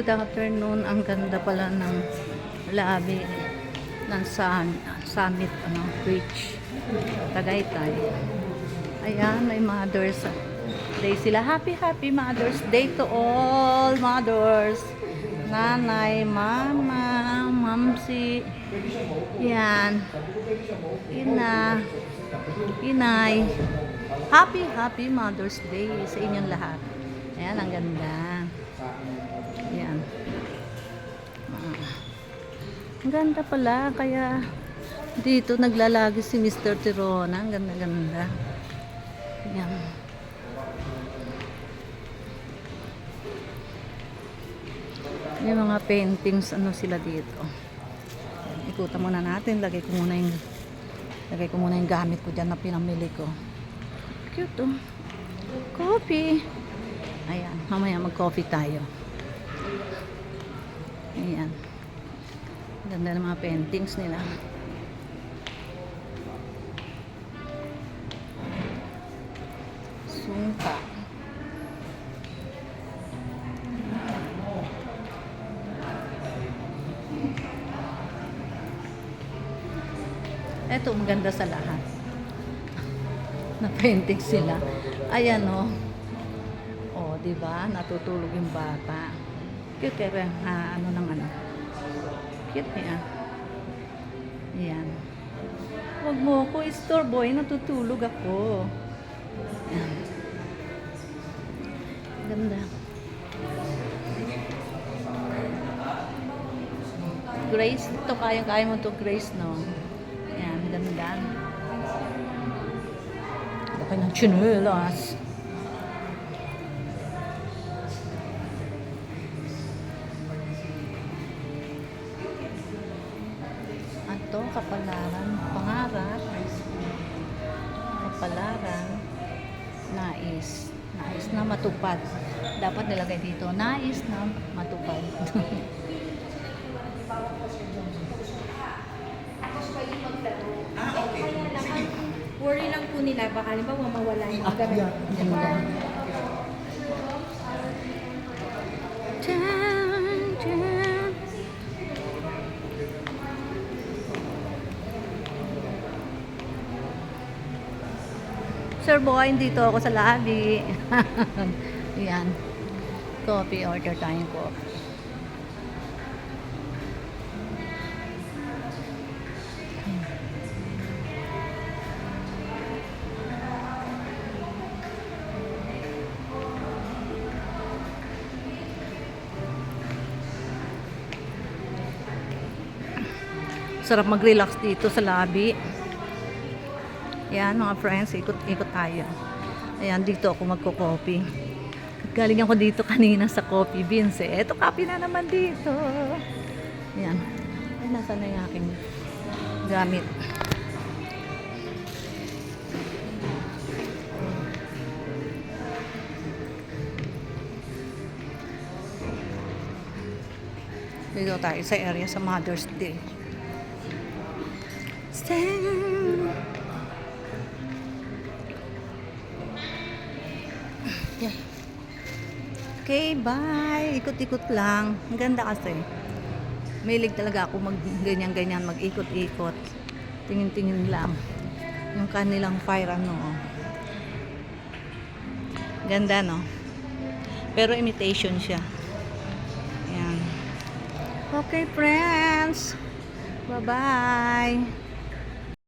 good afternoon. Ang ganda pala ng labi ng summit beach. Tagaytay. Ayan, may Mother's Day sila. Happy Mother's Day to all mothers. Nanay, mama, mamsi. Yan. Inay. Happy Mother's Day sa inyong lahat. Ayan, ang ganda. Ayan. Ang ganda pala. Kaya dito naglalagi si Mr. Tirona. Ang ganda. Ayan. May mga paintings sila dito. Ayan, ikutan muna natin. Lagay ko muna yung gamit ko dyan na pinamili ko. Cute oh. Coffee. Ayan, mamaya mag-coffee tayo. Ayan. Ganda ng mga paintings nila. Sungka. Ito, maganda sa lahat. Na-paintings sila. Ayan oh. Oh, di ba? Natutulog yung bata. Cute kaya Cute niya. Ayan. Huwag mo ko istorbo, natutulog ako. Ayan. Ganda. Grace, ito kaya mo to Grace, no? Ayan, ganda. Laki ng tsinelas. Ito, kapalaran, pangarap, kapalaran, nais na matupad. Dapat nilagay dito, nais na matupad. Okay. Sige. Worry lang po nila, baka halimbawa mawala yung gamit. Sir Boy, dito ako sa lobby. Ayan. Coffee, order tayong coffee. Sarap mag-relax dito sa lobby. Ayan mga friends, ikot tayo. Ayan, dito ako magko-coffee. Galing ako dito kanina sa coffee beans eh. Eto, coffee na naman dito. Ayan. Ay, nasa na yung aking gamit. Dito tayo sa area sa Mother's Day. Okay, bye. Ikot-ikot lang. Ang ganda kasi. Mahilig talaga ako ganyan-ganyan, mag-ikot-ikot. Tingin-tingin lang. Yung kanilang fire Ganda, no? Pero imitation siya. Ayan. Okay, friends. Bye-bye.